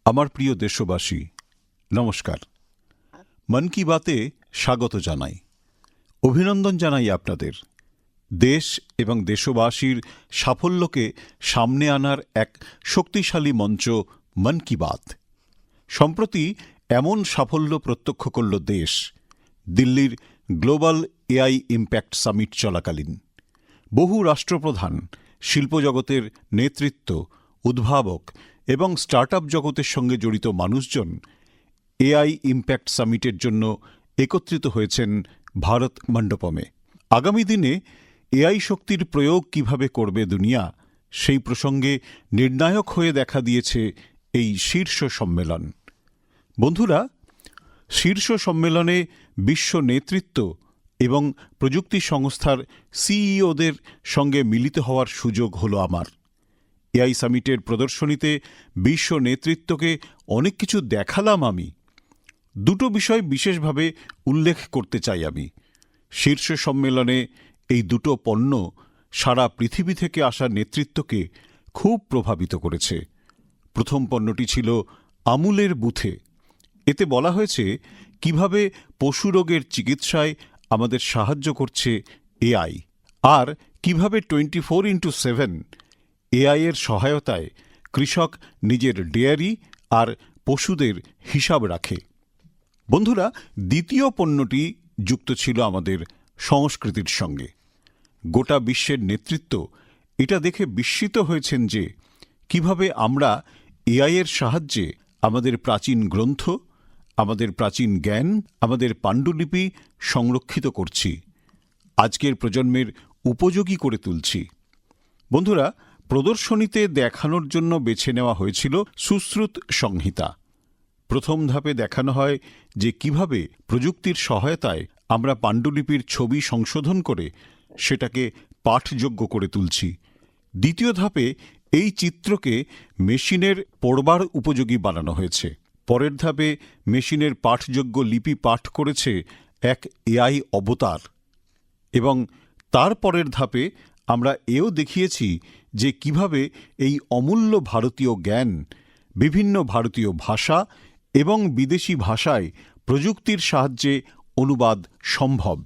আমার প্রিয় দেশবাসী, নমস্কার। মন কি বাতে স্বাগত জানাই, অভিনন্দন জানাই আপনাদের। দেশ এবং দেশবাসীর সাফল্যকে সামনে আনার এক শক্তিশালী মঞ্চ মন কি বাত। সম্প্রতি এমন সাফল্য প্রত্যক্ষ করল দেশ, দিল্লির গ্লোবাল এআই ইম্প্যাক্ট সামিট চলাকালীন। বহু রাষ্ট্রপ্রধান, শিল্পজগতের নেতৃত্ব, উদ্ভাবক এবং স্টার্টআপ জগতের সঙ্গে জড়িত মানুষজন এআই ইম্প্যাক্ট সামিটের জন্য একত্রিত হয়েছেন ভারত মণ্ডপমে। আগামী দিনে এআই শক্তির প্রয়োগ কিভাবে করবে দুনিয়া, সেই প্রসঙ্গে নির্ণায়ক হয়ে দেখা দিয়েছে এই শীর্ষ সম্মেলন। বন্ধুরা, শীর্ষ সম্মেলনে বিশ্ব নেতৃত্ব এবং প্রযুক্তি সংস্থার সিইওদের সঙ্গে মিলিত হওয়ার সুযোগ হলো আমার। এআই সামিটের প্রদর্শনীতে বিশ্ব নেতৃত্বকে অনেক কিছু দেখালাম আমি। দুটো বিষয় বিশেষভাবে উল্লেখ করতে চাই আমি। শীর্ষ সম্মেলনে এই দুটো পণ্য সারা পৃথিবী থেকে আসা নেতৃত্বকে খুব প্রভাবিত করেছে। প্রথম পণ্যটি ছিল আমুলের বুথে। এতে বলা হয়েছে কিভাবে পশুরোগের চিকিৎসায় আমাদের সাহায্য করছে এআই, আর কিভাবে 24x7 এআই এর সহায়তায় কৃষক নিজের ডেয়ারি আর পশুদের হিসাব রাখে। বন্ধুরা, দ্বিতীয় পণ্যটি যুক্ত ছিল আমাদের সংস্কৃতির সঙ্গে। গোটা বিশ্বের নেতৃত্ব এটা দেখে বিস্মিত হয়েছেন যে কিভাবে আমরা এআই এর সাহায্যে আমাদের প্রাচীন গ্রন্থ, আমাদের প্রাচীন জ্ঞান, আমাদের পাণ্ডুলিপি সংরক্ষিত করছি, আজকের প্রজন্মের উপযোগী করে তুলছি। বন্ধুরা, প্রদর্শনীতে দেখানোর জন্য বেছে নেওয়া হয়েছিল সুশ্রুত সংহিতা। প্রথম ধাপে দেখানো হয় যে কিভাবে প্রযুক্তির সহায়তায় আমরা পাণ্ডুলিপির ছবি সংশোধন করে সেটাকে পাঠযোগ্য করে তুলছি। দ্বিতীয় ধাপে এই চিত্রকে মেশিনের পড়বার উপযোগী বানানো হয়েছে। পরের ধাপে মেশিনের পাঠযোগ্য লিপি পাঠ করেছে এক এআই অবতার। এবং তার পরের ধাপে আমরা এও দেখিয়েছি যে কিভাবে এই অমূল্য ভারতীয় জ্ঞান বিভিন্ন ভারতীয় ভাষা এবং বিদেশি ভাষায় প্রযুক্তির সাহায্যে অনুবাদ সম্ভব।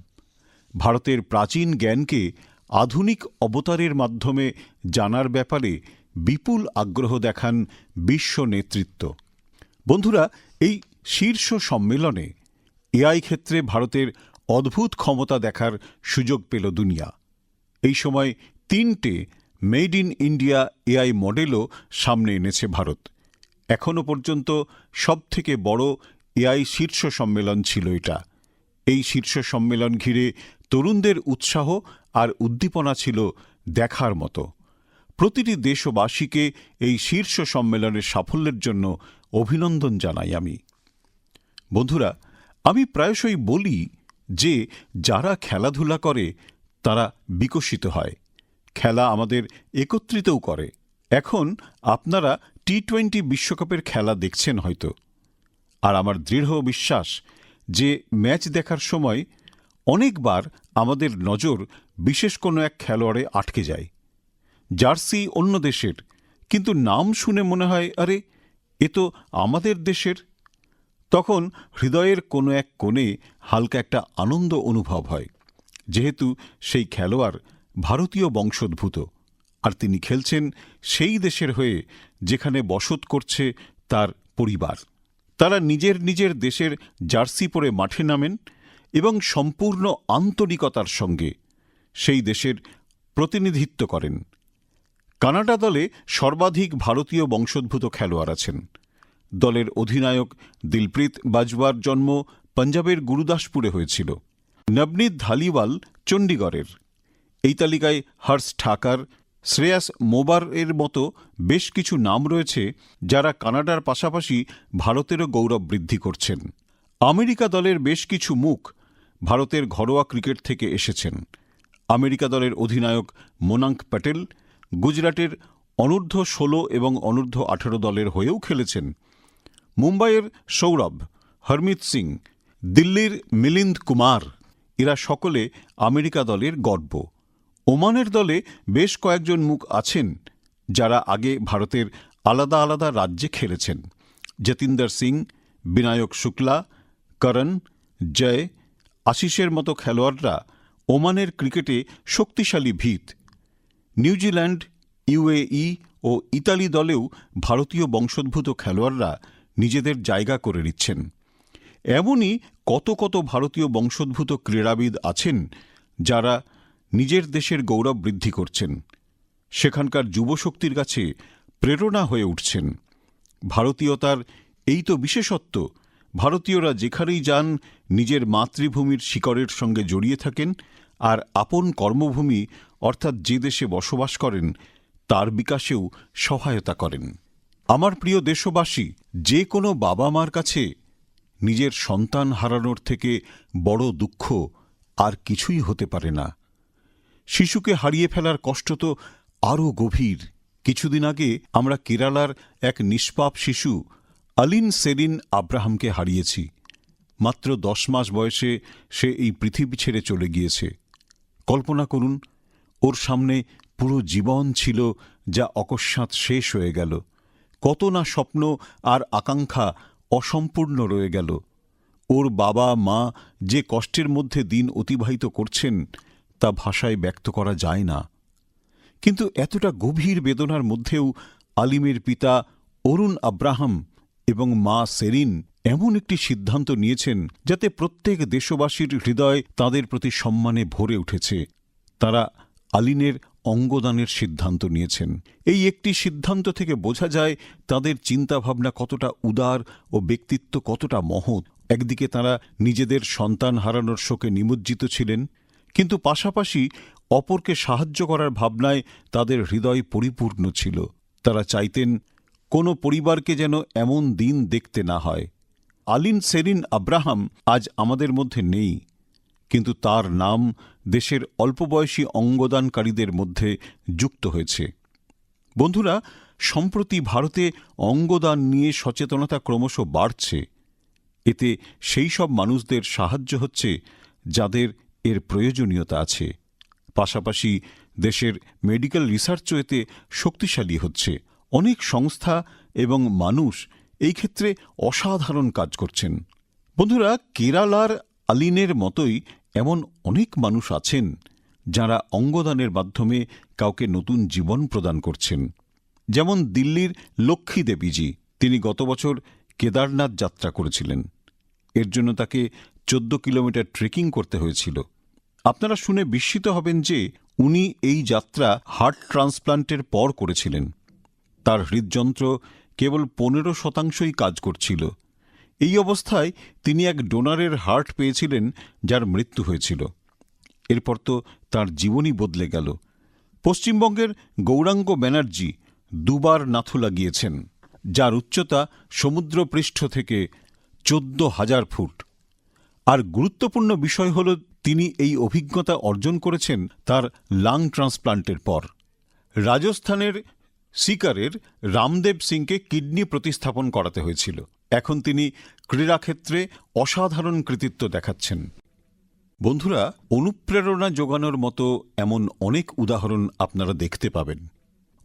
ভারতের প্রাচীন জ্ঞানকে আধুনিক অবতারের মাধ্যমে জানার ব্যাপারে বিপুল আগ্রহ দেখান বিশ্ব নেতৃত্ব। বন্ধুরা, এই শীর্ষ সম্মেলনে এআই ক্ষেত্রে ভারতের অদ্ভুত ক্ষমতা দেখার সুযোগ পেল দুনিয়া। এই সময় 3টে মেড ইন ইন্ডিয়া এআই মডেলও সামনে এনেছে ভারত। এখনও পর্যন্ত সবথেকে বড় এআই শীর্ষ সম্মেলন ছিল এটা। এই শীর্ষ সম্মেলন ঘিরে তরুণদের উৎসাহ আর উদ্দীপনা ছিল দেখার মতো। প্রতিটি দেশবাসীকে এই শীর্ষ সম্মেলনের সাফল্যের জন্য অভিনন্দন জানাই আমি। বন্ধুরা, আমি প্রায়শই বলি যে যারা খেলাধুলা করে তারা বিকশিত হয়। খেলা আমাদের একত্রিতও করে। এখন আপনারা টি-20 বিশ্বকাপের খেলা দেখছেন হয়তো, আর আমার দৃঢ় বিশ্বাস যে ম্যাচ দেখার সময় অনেকবার আমাদের নজর বিশেষ কোনো এক খেলোয়াড়ে আটকে যায়। জার্সি অন্য দেশের, কিন্তু নাম শুনে মনে হয় আরে এ তো আমাদের দেশের। তখন হৃদয়ের কোনো এক কোণে হালকা একটা আনন্দ অনুভব হয়, যেহেতু সেই খেলোয়াড় ভারতীয় বংশোদ্ভূত আর তিনি খেলছেন সেই দেশের হয়ে যেখানে বসত করছে তার পরিবার। তারা নিজের নিজের দেশের জার্সি পরে মাঠে নামেন এবং সম্পূর্ণ আন্তরিকতার সঙ্গে সেই দেশের প্রতিনিধিত্ব করেন। কানাডা দলে সর্বাধিক ভারতীয় বংশোদ্ভূত খেলোয়াড় আছেন। দলের অধিনায়ক দিলপ্রীত বাজওয়ার জন্ম পাঞ্জাবের গুরুদাসপুরে হয়েছিল। নবনীত ধালিওয়াল চণ্ডীগড়ের। এই তালিকায় হর্ষ ঠাকার, শ্রেয়াস মোবারের মতো বেশ কিছু নাম রয়েছে যারা কানাডার পাশাপাশি ভারতেরও গৌরব বৃদ্ধি করছেন। আমেরিকা দলের বেশ কিছু মুখ ভারতের ঘরোয়া ক্রিকেট থেকে এসেছেন। আমেরিকা দলের অধিনায়ক মোনাঙ্ক প্যাটেল গুজরাটের অনূর্ধ্ব-16 এবং অনূর্ধ্ব-18 দলের হয়েও খেলেছেন। মুম্বাইয়ের সৌরভ, হরমিত সিং, দিল্লির মিলিন্দ কুমার, এরা সকলে আমেরিকা দলের গর্ব। ওমানের দলে বেশ কয়েকজন মুখ আছেন যারা আগে ভারতের আলাদা আলাদা রাজ্যে খেলেছেন। যতীন্দর সিং, বিনায়ক শুক্লা, করণ, জয়, আশিসের মতো খেলোয়াড়রা ওমানের ক্রিকেটে শক্তিশালী ভিত। নিউজিল্যান্ড, ইউএই ও ইতালি দলেও ভারতীয় বংশোদ্ভূত খেলোয়াড়রা নিজেদের জায়গা করে নিচ্ছেন। এমনই কত কত ভারতীয় বংশোদ্ভূত ক্রীড়াবিদ আছেন যারা নিজের দেশের গৌরব বৃদ্ধি করছেন, সেখানকার যুবশক্তির কাছে প্রেরণা হয়ে উঠছেন। ভারতীয়তার এই তো বিশেষত্ব। ভারতীয়রা যেখানেই যান নিজের মাতৃভূমির শিকড়ের সঙ্গে জড়িয়ে থাকেন আর আপন কর্মভূমি অর্থাৎ যে দেশে বসবাস করেন তার বিকাশেও সহায়তা করেন। আমার প্রিয় দেশবাসী, যে কোনো বাবা মার কাছে নিজের সন্তান হারানোর থেকে বড় দুঃখ আর কিছুই হতে পারে না। শিশুকে হারিয়ে ফেলার কষ্ট তো আরও গভীর। কিছুদিন আগে আমরা কেরালার এক নিষ্পাপ শিশু আলিন সেরিন আব্রাহামকে হারিয়েছি। মাত্র 10 মাস বয়সে সে এই পৃথিবী ছেড়ে চলে গিয়েছে। কল্পনা করুন, ওর সামনে পুরো জীবন ছিল যা অকস্মাৎ শেষ হয়ে গেল। কত না স্বপ্ন আর আকাঙ্ক্ষা অসম্পূর্ণ রয়ে গেল। ওর বাবা মা যে কষ্টের মধ্যে দিন অতিবাহিত করছেন তা ভাষায় ব্যক্ত করা যায় না। কিন্তু এতটা গভীর বেদনার মধ্যেও আলিমের পিতা অরুণ আব্রাহাম এবং মা সেরিন এমন একটি সিদ্ধান্ত নিয়েছেন যাতে প্রত্যেক দেশবাসীর হৃদয় তাদের প্রতি সম্মানে ভরে উঠেছে। তারা আলিনের অঙ্গদানের সিদ্ধান্ত নিয়েছেন। এই একটি সিদ্ধান্ত থেকে বোঝা যায় তাদের চিন্তাভাবনা কতটা উদার ও ব্যক্তিত্ব কতটা মহৎ। একদিকে তারা নিজেদের সন্তান হারানোর শোকে নিমজ্জিত ছিলেন, কিন্তু পাশাপাশি অপরকে সাহায্য করার ভাবনায় তাদের হৃদয় পরিপূর্ণ ছিল। তারা চাইতেন কোনো পরিবারকে যেন এমন দিন দেখতে না হয়। আলিন সেরিন আব্রাহাম আজ আমাদের মধ্যে নেই, কিন্তু তার নাম দেশের অল্পবয়সী অঙ্গদানকারীদের মধ্যে যুক্ত হয়েছে। বন্ধুরা, সম্প্রতি ভারতে অঙ্গদান নিয়ে সচেতনতা ক্রমশ বাড়ছে। এতে সেই সব মানুষদের সাহায্য হচ্ছে যাদের এর প্রয়োজনীয়তা আছে। পাশাপাশি দেশের মেডিকেল রিসার্চও এতে শক্তিশালী হচ্ছে। অনেক সংস্থা এবং মানুষ এই ক্ষেত্রে অসাধারণ কাজ করছেন। বন্ধুরা, কেরালার আলিনের মতোই এমন অনেক মানুষ আছেন যারা অঙ্গদানের মাধ্যমে কাউকে নতুন জীবন প্রদান করছেন। যেমন দিল্লির লক্ষ্মী দেবীজি, তিনি গত বছর কেদারনাথ যাত্রা করেছিলেন। এর জন্য তাকে 14 কিলোমিটার ট্রেকিং করতে হয়েছিল। আপনারা শুনে বিস্মিত হবেন যে উনি এই যাত্রা হার্ট ট্রান্সপ্লান্টের পর করেছিলেন। তার হৃদযন্ত্র কেবল 15% কাজ করছিল। এই অবস্থায় তিনি এক ডোনারের হার্ট পেয়েছিলেন যার মৃত্যু হয়েছিল। এরপর তো তাঁর জীবনই বদলে গেল। পশ্চিমবঙ্গের গৌরাঙ্গ ব্যানার্জি 2 বার নাথুলা গিয়েছেন, যার উচ্চতা সমুদ্রপৃষ্ঠ থেকে 14,000 ফুট। আর গুরুত্বপূর্ণ বিষয় হল তিনি এই অভিজ্ঞতা অর্জন করেছেন তার লাং ট্রান্সপ্লান্টের পর। রাজস্থানের সিকারের রামদেব সিংকে কিডনি প্রতিস্থাপন করাতে হয়েছিল। এখন তিনি ক্রীড়াক্ষেত্রে অসাধারণ কৃতিত্ব দেখাচ্ছেন। বন্ধুরা, অনুপ্রেরণা যোগানোর মতো এমন অনেক উদাহরণ আপনারা দেখতে পাবেন।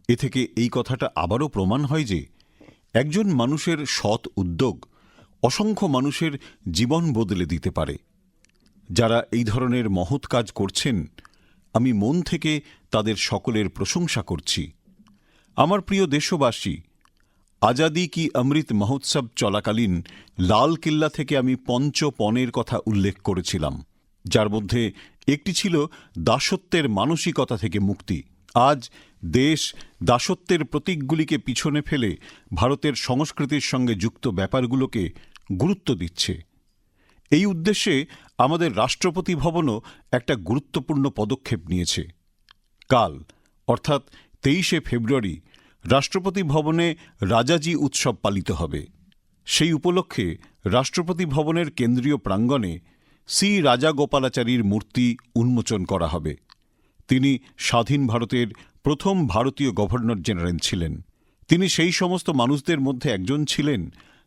এ থেকে এই কথাটা আবারও প্রমাণ হয় যে একজন মানুষের সৎ উদ্যোগ অসংখ্য মানুষের জীবন বদলে দিতে পারে। যারা এই ধরনের মহৎ কাজ করছেন, আমি মন থেকে তাদের সকলের প্রশংসা করছি। আমার প্রিয় দেশবাসী, আজাদি কি অমৃত মহোৎসব চলাকালীন লাল কিল্লা থেকে আমি 5 পণের কথা উল্লেখ করেছিলাম, যার মধ্যে একটি ছিল দাসত্বের মানসিকতা থেকে মুক্তি। আজ দেশ দাসত্বের প্রতীকগুলিকে পিছনে ফেলে ভারতের সংস্কৃতির সঙ্গে যুক্ত ব্যাপারগুলোকে গুরুত্ব দিচ্ছে। এই উদ্দেশ্যে আমাদের রাষ্ট্রপতি ভবনও একটা গুরুত্বপূর্ণ পদক্ষেপ নিয়েছে। কাল অর্থাৎ 23শে ফেব্রুয়ারি রাষ্ট্রপতি ভবনে রাজাজি উৎসব পালিত হবে। সেই উপলক্ষে রাষ্ট্রপতি ভবনের কেন্দ্রীয় প্রাঙ্গণে শ্রী রাজাগোপালাচারীর মূর্তি উন্মোচন করা হবে। তিনি স্বাধীন ভারতের প্রথম ভারতীয় গভর্নর জেনারেল ছিলেন। তিনি সেই সমস্ত মানুষদের মধ্যে একজন ছিলেন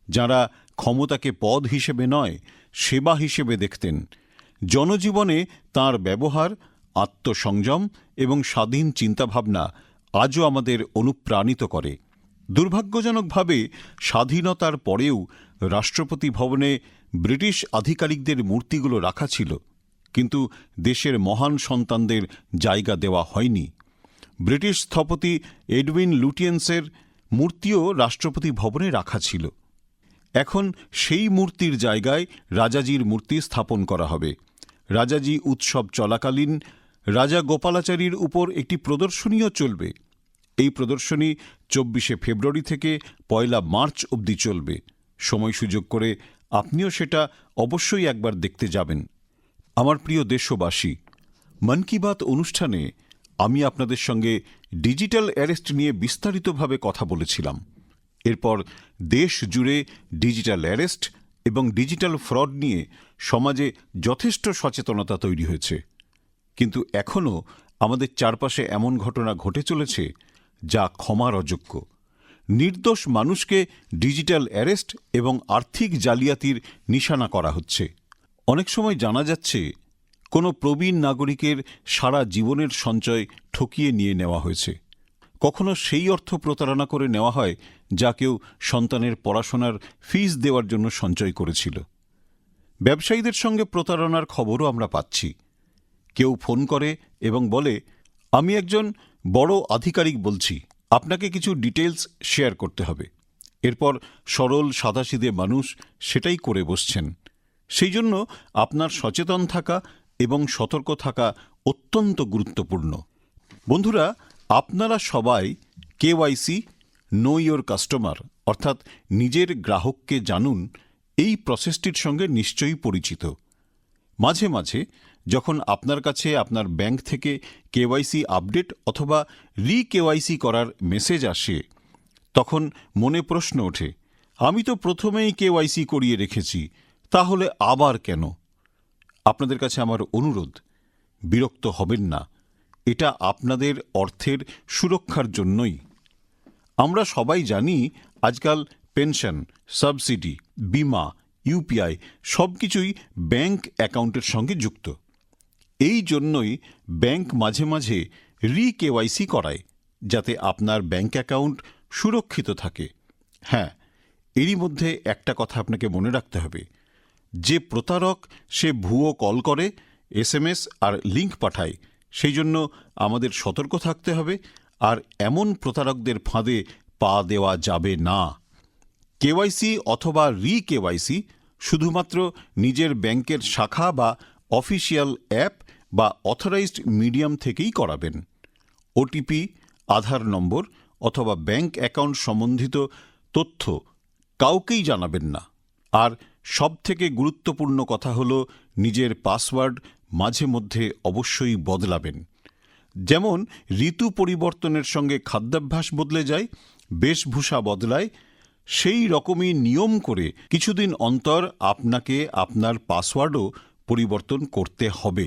যাঁরা ক্ষমতাকে পদ হিসেবে নয়, সেবা হিসেবে দেখতেন। জনজীবনে তাঁর ব্যবহার, আত্মসংযম এবং স্বাধীন চিন্তাভাবনা আজও আমাদের অনুপ্রাণিত করে। দুর্ভাগ্যজনকভাবে স্বাধীনতার পরেও রাষ্ট্রপতি ভবনে ব্রিটিশ আধিকারিকদের মূর্তিগুলো রাখা ছিল, কিন্তু দেশের মহান সন্তানদের জায়গা দেওয়া হয়নি। ব্রিটিশ স্থপতি এডউইন লুটিয়েন্সের মূর্তিও রাষ্ট্রপতি ভবনে রাখা ছিল। এখন সেই মূর্তির জায়গায় রাজাজির মূর্তি স্থাপন করা হবে। রাজাজি উৎসব চলাকালীন রাজা গোপালাচারীর উপর একটি প্রদর্শনীও চলবে। এই প্রদর্শনী 24শে ফেব্রুয়ারি থেকে 1 মার্চ অবধি চলবে। সময় সুযোগ করে আপনিও সেটা অবশ্যই একবার দেখতে যাবেন। আমার প্রিয় দেশবাসী, মন কি বাত অনুষ্ঠানে আমি আপনাদের সঙ্গে ডিজিটাল অ্যারেস্ট নিয়ে বিস্তারিতভাবে কথা বলেছিলাম। এরপর দেশ জুড়ে ডিজিটাল অ্যারেস্ট এবং ডিজিটাল ফ্রড নিয়ে সমাজে যথেষ্ট সচেতনতা তৈরি হয়েছে, কিন্তু এখনও আমাদের চারপাশে এমন ঘটনা ঘটে চলেছে যা ক্ষমার অযোগ্য। নির্দোষ মানুষকে ডিজিটাল অ্যারেস্ট এবং আর্থিক জালিয়াতির নিশানা করা হচ্ছে। অনেক সময় জানা যাচ্ছে কোনো প্রবীণ নাগরিকের সারা জীবনের সঞ্চয় ঠকিয়ে নিয়ে নেওয়া হয়েছে। কখনো সেই অর্থ প্রতারণা করে নেওয়া হয় যা কেউ সন্তানের পড়াশোনার ফিস দেওয়ার জন্য সঞ্চয় করেছিল। ব্যবসায়ীদের সঙ্গে প্রতারণার খবরও আমরা পাচ্ছি। কেউ ফোন করে এবং বলে, আমি একজন বড় আধিকারিক বলছি, আপনাকে কিছু ডিটেলস শেয়ার করতে হবে। এরপর সরল সাদাসিধে মানুষ সেটাই করে বসছেন। সেই জন্য আপনার সচেতন থাকা এবং সতর্ক থাকা অত্যন্ত গুরুত্বপূর্ণ। বন্ধুরা, আপনারা সবাই কেওয়াইসি নো ইয়োর কাস্টমার অর্থাৎ নিজের গ্রাহককে জানুন এই প্রসেসটির সঙ্গে নিশ্চয়ই পরিচিত। মাঝে মাঝে যখন আপনার কাছে আপনার ব্যাংক থেকে কেওয়াইসি আপডেট অথবা কেওয়াইসি করার মেসেজ আসে, তখন মনে প্রশ্ন ওঠে, আমি তো প্রথমেই কেওয়াইসি করিয়ে রেখেছি, তাহলে আবার কেন? আপনাদের কাছে আমার অনুরোধ, বিরক্ত হবেন না। এটা আপনাদের অর্থের সুরক্ষার জন্যই। আমরা সবাই জানি আজকাল পেনশন, সাবসিডি, বিমা, ইউপিআই সবকিছুই ব্যাংক অ্যাকাউন্টের সঙ্গে যুক্ত। এই জন্যই ব্যাংক মাঝে মাঝে কেওয়াইসি করায়, যাতে আপনার ব্যাংক অ্যাকাউন্ট সুরক্ষিত থাকে। হ্যাঁ, এরই মধ্যে একটা কথা আপনাকে মনে রাখতে হবে, যে প্রতারক সে ভুয়ো কল করে, SMS আর লিঙ্ক পাঠায়, সেই জন্য আমাদের সতর্ক থাকতে হবে আর এমন প্রতারকদের ফাঁদে পা দেওয়া যাবে না। কেওয়াইসি অথবা কেওয়াইসি শুধুমাত্র নিজের ব্যাংকের শাখা বা অফিসিয়াল অ্যাপ বা অথরাইজড মিডিয়াম থেকেই করাবেন। ওটিপি, আধার নম্বর অথবা ব্যাংক অ্যাকাউন্ট সম্বন্ধিত তথ্য কাউকেই জানাবেন না। আর সবথেকে গুরুত্বপূর্ণ কথা হলো নিজের পাসওয়ার্ড মাঝে মধ্যে অবশ্যই বদলাবেন। যেমন ঋতু পরিবর্তনের সঙ্গে খাদ্যাভ্যাস বদলে যায়, বেশভূষা বদলায়, সেই রকমই নিয়ম করে কিছুদিন অন্তর আপনাকে আপনার পাসওয়ার্ডও পরিবর্তন করতে হবে।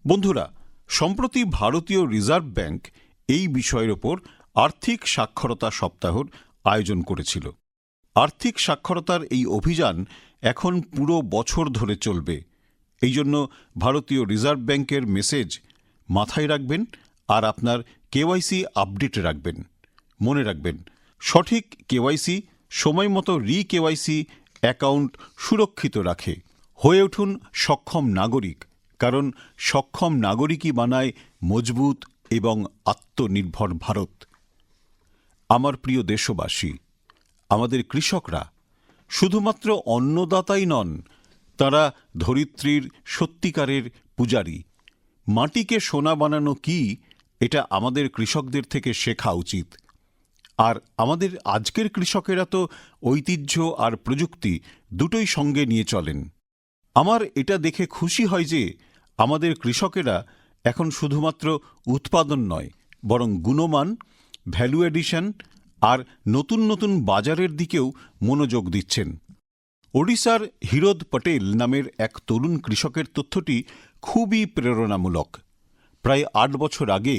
বন্ধুরা, সম্প্রতি ভারতীয় রিজার্ভ ব্যাংক এই বিষয়ের ওপর আর্থিক সাক্ষরতা সপ্তাহর আয়োজন করেছিল। আর্থিক সাক্ষরতার এই অভিযান এখন পুরো বছর ধরে চলবে। এই জন্য ভারতীয় রিজার্ভ ব্যাংকের মেসেজ মাথায় রাখবেন আর আপনার কেওয়াইসি আপডেট রাখবেন। মনে রাখবেন, সঠিক কেওয়াইসি সময় মতো কেওয়াইসি অ্যাকাউন্ট সুরক্ষিত রাখে। হয়ে উঠুন সক্ষম নাগরিক, কারণ সক্ষম নাগরিকই বানায় মজবুত এবং আত্মনির্ভর ভারত। আমার প্রিয় দেশবাসী, আমাদের কৃষকরা শুধুমাত্র অন্নদাতাই নন, তারা ধরিত্রীর সত্যিকারের পূজারী। মাটিকে সোনা বানানো কি, এটা আমাদের কৃষকদের থেকে শেখা উচিত। আর আমাদের আজকের কৃষকেরা তো ঐতিহ্য আর প্রযুক্তি দুটোই সঙ্গে নিয়ে চলেন। আমার এটা দেখে খুশি হয় যে আমাদের কৃষকেরা এখন শুধুমাত্র উৎপাদন নয়, বরং গুণমান, ভ্যালু এডিশন আর নতুন নতুন বাজারের দিকেও মনোযোগ দিচ্ছেন। ওড়িশার হিরোদ পটেল নামের এক তরুণ কৃষকের তথ্যটি খুবই প্রেরণামূলক। প্রায় 8 বছর আগে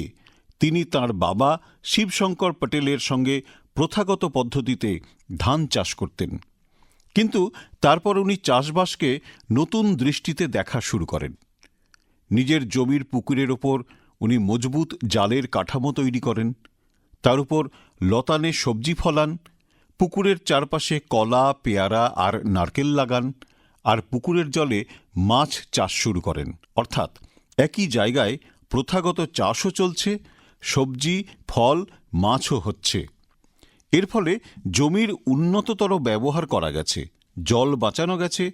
তিনি তাঁর বাবা শিবশঙ্কর পটেলের সঙ্গে প্রথাগত পদ্ধতিতে ধান চাষ করতেন, কিন্তু তারপর উনি চাষবাসকে নতুন দৃষ্টিতে দেখা শুরু করেন। নিজের জমির পুকুরের ওপর উনি মজবুত জালের কাঠামো তৈরি করেন, তার উপর লতানে সবজি ফলান, পুকুরের চারপাশে কলা, পেয়ারা আর নারকেল লাগান, আর পুকুরের জলে মাছ চাষ শুরু করেন। অর্থাৎ একই জায়গায় প্রথাগত চাষও চলছে, সবজি, ফল, মাছও হচ্ছে। এর ফলে জমির উন্নততর ব্যবহার করা গেছে, জল বাঁচানো গেছে,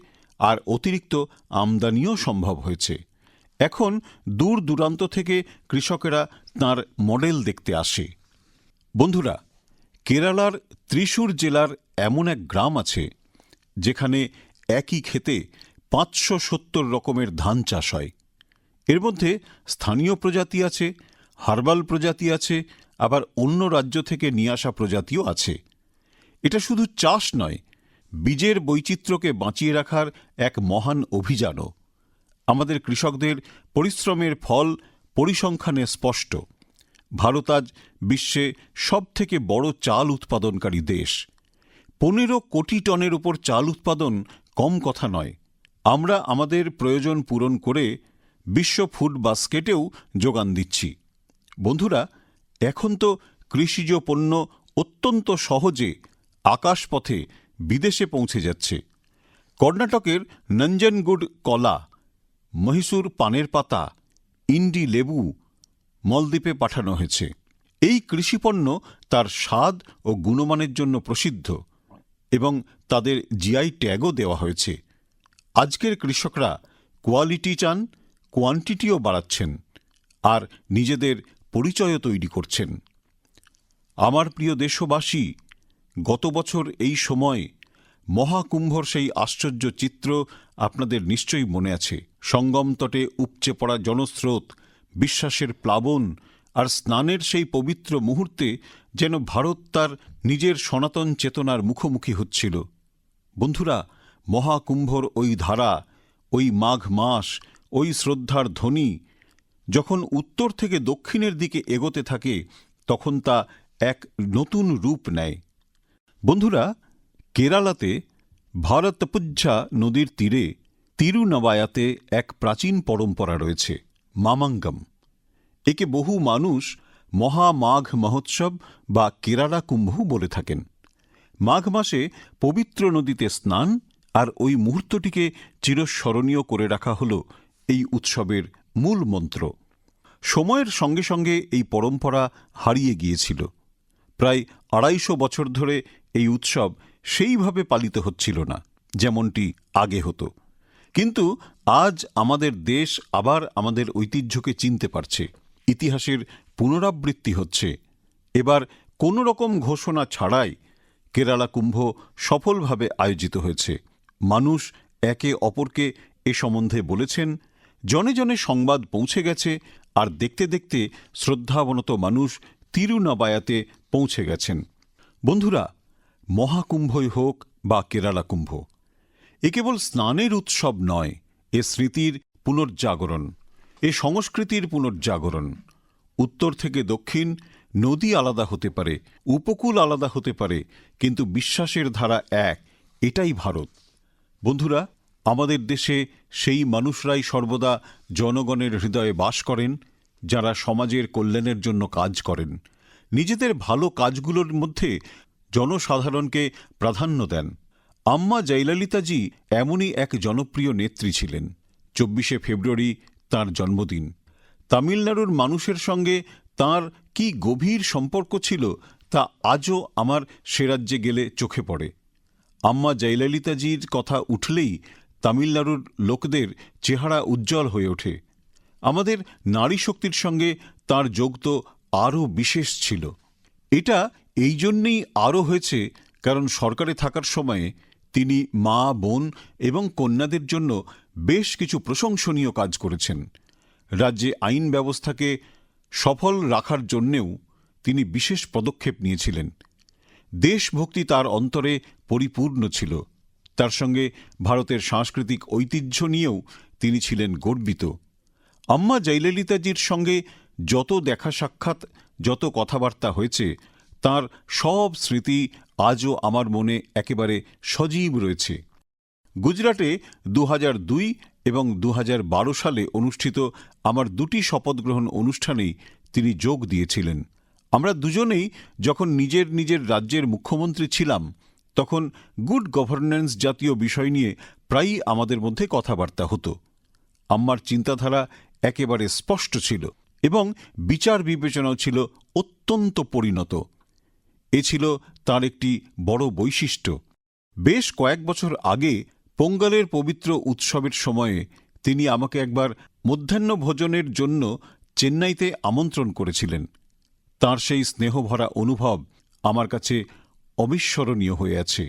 আর অতিরিক্ত আমদানিও সম্ভব হয়েছে। এখন দূর দূরান্ত থেকে কৃষকেরা তাঁর মডেল দেখতে আসে। বন্ধুরা, কেরালার ত্রিশূর জেলার এমন এক গ্রাম আছে যেখানে একই ক্ষেতে 570 রকমের ধান চাষ হয়। এর মধ্যে স্থানীয় প্রজাতি আছে, হার্বাল প্রজাতি আছে, আবার অন্য রাজ্য থেকে নিয়ে আসা প্রজাতিও আছে। এটা শুধু চাষ নয়, বীজের বৈচিত্র্যকে বাঁচিয়ে রাখার এক মহান অভিযানও। আমাদের কৃষকদের পরিশ্রমের ফল পরিসংখ্যানে স্পষ্ট। ভারত আজ বিশ্বে সবথেকে বড় চাল উৎপাদনকারী দেশ। 15 কোটি টনের উপর চাল উৎপাদন কম কথা নয়। আমরা আমাদের প্রয়োজন পূরণ করে বিশ্ব ফুড বাস্কেটেও যোগান দিচ্ছি। বন্ধুরা, এখন তো কৃষিজ পণ্য অত্যন্ত সহজে আকাশপথে বিদেশে পৌঁছে যাচ্ছে। কর্ণাটকের নঞ্জনগুড কলা, মহীশূর পানের পাতা, ইন্ডি লেবু মলদ্বীপে পাঠানো হয়েছে। এই কৃষিপণ্য তার স্বাদ ও গুণমানের জন্য প্রসিদ্ধ এবং তাদের জিআই ট্যাগও দেওয়া হয়েছে। আজকের কৃষকরা কোয়ালিটি চান, কোয়ান্টিটিও বাড়াচ্ছেন, আর নিজেদের পরিচয়ও তৈরি করছেন। আমার প্রিয় দেশবাসী, গত বছর এই সময় মহাকুম্ভর সেই আশ্চর্য চিত্র আপনাদের নিশ্চয়ই মনে আছে। সঙ্গম তটে উপচে পড়া জনস্রোত, বিশ্বাসের প্লাবন আর স্নানের সেই পবিত্র মুহূর্তে যেন ভারত তার নিজের সনাতন চেতনার মুখোমুখি হচ্ছিল। বন্ধুরা, মহাকুম্ভর ওই ধারা, ওই মাঘ মাস, ওই শ্রদ্ধার ধ্বনি যখন উত্তর থেকে দক্ষিণের দিকে এগোতে থাকে, তখন তা এক নতুন রূপ নেয়। বন্ধুরা, কেরালাতে ভারতপুঝা নদীর তীরে তিরুনাবায়াতে এক প্রাচীন পরম্পরা রয়েছে, মামাঙ্গম। একে বহু মানুষ মহা মাঘ মহোৎসব বা কেরালা কুম্ভ বলে থাকেন। মাঘ মাসে পবিত্র নদীতে স্নান আর ওই মুহূর্তটিকে চিরস্মরণীয় করে রাখা হল এই উৎসবের মূল মন্ত্র। সময়ের সঙ্গে সঙ্গে এই পরম্পরা হারিয়ে গিয়েছিল। প্রায় 250 বছর ধরে এই উৎসব সেইভাবে পালিত হচ্ছিল না যেমনটি আগে হতো। কিন্তু আজ আমাদের দেশ আবার আমাদের ঐতিহ্যকে চিনতে পারছে। ইতিহাসের পুনরাবৃত্তি হচ্ছে। এবার কোনো রকম ঘোষণা ছাড়াই কেরালা কুম্ভ সফলভাবে আয়োজিত হয়েছে। মানুষ একে অপরকে এ সম্বন্ধে বলেছেন, জনে জনে সংবাদ পৌঁছে গেছে, আর দেখতে দেখতে শ্রদ্ধাবনত মানুষ তিরুনাবায়াতে পৌঁছে গেছেন। বন্ধুরা, মহাকুম্ভই হোক বা কেরালা কুম্ভ, এ কেবল স্নানের উৎসব নয়, এ স্মৃতির পুনর্জাগরণ, এ সংস্কৃতির পুনর্জাগরণ। উত্তর থেকে দক্ষিণ নদী আলাদা হতে পারে, উপকূল আলাদা হতে পারে, কিন্তু বিশ্বাসের ধারা এক, এটাই ভারত। বন্ধুরা, আমাদের দেশে সেই মানুষরাই সর্বদা জনগণের হৃদয়ে বাস করেন, যারা সমাজের কল্যাণের জন্য কাজ করেন। নিজেদের ভালো কাজগুলোর মধ্যে জনসাধারণকে প্রাধান্য দেন। আম্মা জয়ললিতাজি এমনই এক জনপ্রিয় নেত্রী ছিলেন। 24শে ফেব্রুয়ারি তাঁর জন্মদিন। তামিলনাড়ুর মানুষের সঙ্গে তাঁর কি গভীর সম্পর্ক ছিল তা আজও আমার সে রাজ্যে গেলে চোখে পড়ে। আম্মা জয়ললিতাজির কথা উঠলেই তামিলনাড়ুর লোকদের চেহারা উজ্জ্বল হয়ে ওঠে। আমাদের নারী শক্তির সঙ্গে তাঁর যোগ তো আরও বিশেষ ছিল। এটা এই জন্যেই আরও হয়েছে কারণ সরকারে থাকার সময়ে তিনি মা, বোন এবং কন্যাদের জন্য বেশ কিছু প্রশংসনীয় কাজ করেছেন। রাজ্যে আইন ব্যবস্থাকে সফল রাখার জন্যেও তিনি বিশেষ পদক্ষেপ নিয়েছিলেন। দেশভক্তি তার অন্তরে পরিপূর্ণ ছিল। তার সঙ্গে ভারতের সাংস্কৃতিক ঐতিহ্য নিয়েও তিনি ছিলেন গর্বিত। আম্মা জয়ললিতাজির সঙ্গে যত দেখা সাক্ষাৎ, যত কথাবার্তা হয়েছে, তাঁর সব স্মৃতি আজও আমার মনে একেবারে সজীব রয়েছে। গুজরাটে 2002 এবং 2012 সালে অনুষ্ঠিত আমার দুটি শপথগ্রহণ অনুষ্ঠানেই তিনি যোগ দিয়েছিলেন। আমরা দুজনেই যখন নিজের নিজের রাজ্যের মুখ্যমন্ত্রী ছিলাম তখন গুড গভর্নেন্স জাতীয় বিষয় নিয়ে প্রায়ই আমাদের মধ্যে কথাবার্তা হতো। আম্মার চিন্তাধারা একেবারে স্পষ্ট ছিল এবং বিচার বিবেচনাও ছিল অত্যন্ত পরিণত। এ ছিল তার একটি বড় বৈশিষ্ট্য। বেশ কয়েক বছর আগে পোঙ্গলের পবিত্র উৎসবের সময়ে তিনি আমাকে একবার মধ্যাহ্নভোজনের জন্য চেন্নাইতে আমন্ত্রণ করেছিলেন। তাঁর সেই স্নেহভরা অনুভব আমার কাছে অবিস্মরণীয় হয়ে আছে।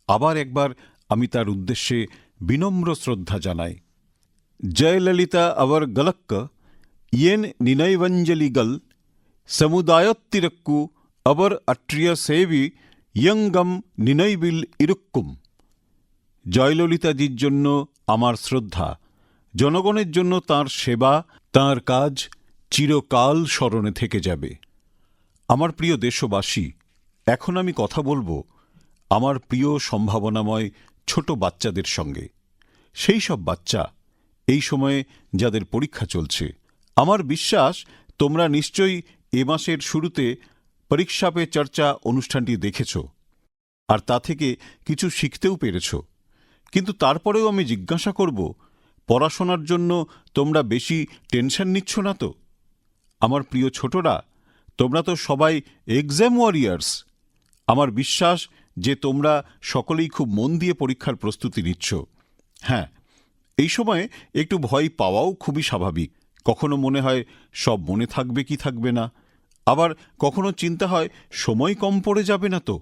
আবার একবার আমি তার উদ্দেশ্যে বিনম্র শ্রদ্ধা জানাই। জয়ললিতা আবার গলক্ক ইয়েন নিনৈবঞ্জলিগল সমুদায়ত্তিরক্কু আবার অট্রিয় সেবি ইয়ঙ্গম নিনৈবিল ইরুক্কুম। জয়ললিতাজির জন্য আমার শ্রদ্ধা, জনগণের জন্য তাঁর সেবা, তাঁর কাজ চিরকাল স্মরণে থেকে যাবে। আমার প্রিয় দেশবাসী, এখন আমি কথা বলবো আমার প্রিয় সম্ভাবনাময় ছোট বাচ্চাদের সঙ্গে। সেই সব বাচ্চা এই সময়ে যাদের পরীক্ষা চলছে। আমার বিশ্বাস তোমরা নিশ্চয়ই এ মাসের শুরুতে পরীক্ষা পে চর্চা অনুষ্ঠানটি দেখেছ আর তা থেকে কিছু শিখতেও পেরেছ। কিন্তু তারপরেও আমি জিজ্ঞাসা করব, পড়াশোনার জন্য তোমরা বেশি টেনশন নিচ্ছ না তো? আমার প্রিয় ছোটরা, তোমরা তো সবাই এক্সাম ওয়ারিয়ার্স। আমার বিশ্বাস যে তোমরা সকলেই খুব মন দিয়ে পরীক্ষার প্রস্তুতি নিচ্ছ। হ্যাঁ, এই সময়ে একটু ভয় পাওয়াও খুবই স্বাভাবিক। কখনো মনে হয় সব মনে থাকবে কি থাকবে না, আবার কখনো চিন্তা হয় সময় কম পড়ে যাবে না তো।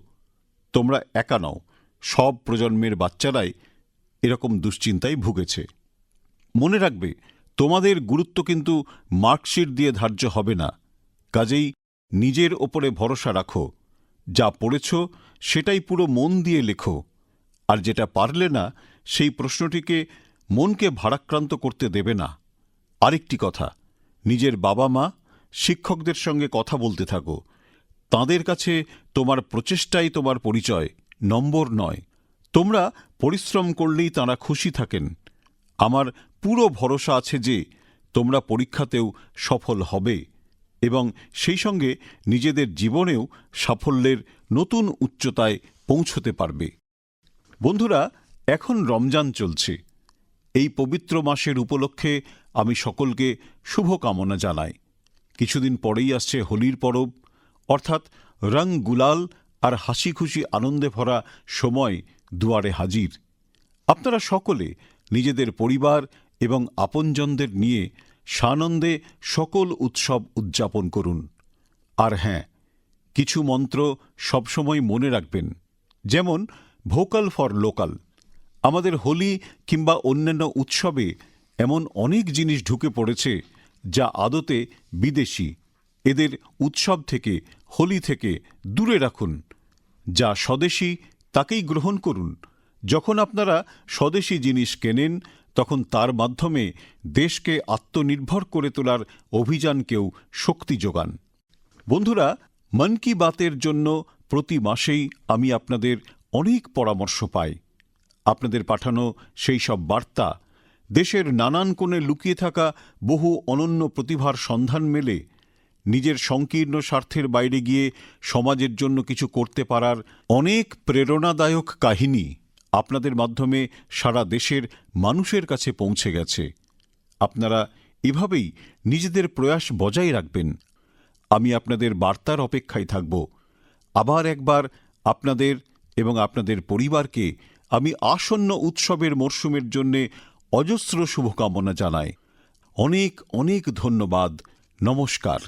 তোমরা একা নও, সব প্রজন্মের বাচ্চারাই এরকম দুশ্চিন্তায় ভুগেছে। মনে রাখবে, তোমাদের গুরুত্ব কিন্তু মার্কশিট দিয়ে ধার্য হবে না। কাজেই নিজের ওপরে ভরসা রাখো। যা পড়েছ সেটাই পুরো মন দিয়ে লেখো, আর যেটা পারলে না সেই প্রশ্নটিকে মনকে ভারাক্রান্ত করতে দেবে না। আরেকটি কথা, নিজের বাবা মা শিক্ষকদের সঙ্গে কথা বলতে থাকো। তাঁদের কাছে তোমার প্রচেষ্টাই তোমার পরিচয়, নম্বর নয়। তোমরা পরিশ্রম করলেই তাঁরা খুশি থাকেন। আমার পুরো ভরসা আছে যে তোমরা পরীক্ষাতেও সফল হবে এবং সেই সঙ্গে নিজেদের জীবনেও সাফল্যের নতুন উচ্চতায় পৌঁছতে পারবে। বন্ধুরা, এখন রমজান চলছে। এই পবিত্র মাসের উপলক্ষে আমি সকলকে শুভকামনা জানাই। কিছুদিন পরেই আসছে হোলির পরব, অর্থাৎ রং গুলাল আর হাসি খুশি আনন্দে ভরা সময় দুয়ারে হাজির। আপনারা সকলে নিজেদের পরিবার এবং আপনজনদের নিয়ে সানন্দে সকল উৎসব উদযাপন করুন। আর হ্যাঁ, কিছু মন্ত্র সবসময় মনে রাখবেন, যেমন ভোকাল ফর লোকাল। আমাদের হোলি কিংবা অন্যান্য উৎসবে এমন অনেক জিনিস ঢুকে পড়েছে যা আদতে বিদেশি। এদের উৎসব থেকে, হোলি থেকে দূরে রাখুন। যা স্বদেশী তাকেই গ্রহণ করুন। যখন আপনারা স্বদেশী জিনিস কেনেন তখন তার মাধ্যমে দেশকে আত্মনির্ভর করে তোলার অভিযানকেও শক্তি যোগান। বন্ধুরা, মন কি বাতের জন্য প্রতি মাসেই আমি আপনাদের অনেক পরামর্শ পাই। আপনাদের পাঠানো সেই সব বার্তা দেশের নানান কোণে লুকিয়ে থাকা বহু অনন্য প্রতিভার সন্ধান মেলে। নিজের সংকীর্ণ স্বার্থের বাইরে গিয়ে সমাজের জন্য কিছু করতে পারার অনেক প্রেরণাদায়ক কাহিনী আপনাদের মাধ্যমে সারা দেশের মানুষের কাছে পৌঁছে গেছে। আপনারা এভাবেই নিজেদের প্রয়াস বজায় রাখবেন। আমি আপনাদের বার্তার অপেক্ষায় থাকব। আবার একবার আপনাদের এবং আপনাদের পরিবারকে আমি আসন্ন উৎসবের মরশুমের জন্যে অজস্র শুভকামনা জানাই। অনেক অনেক ধন্যবাদ। নমস্কার।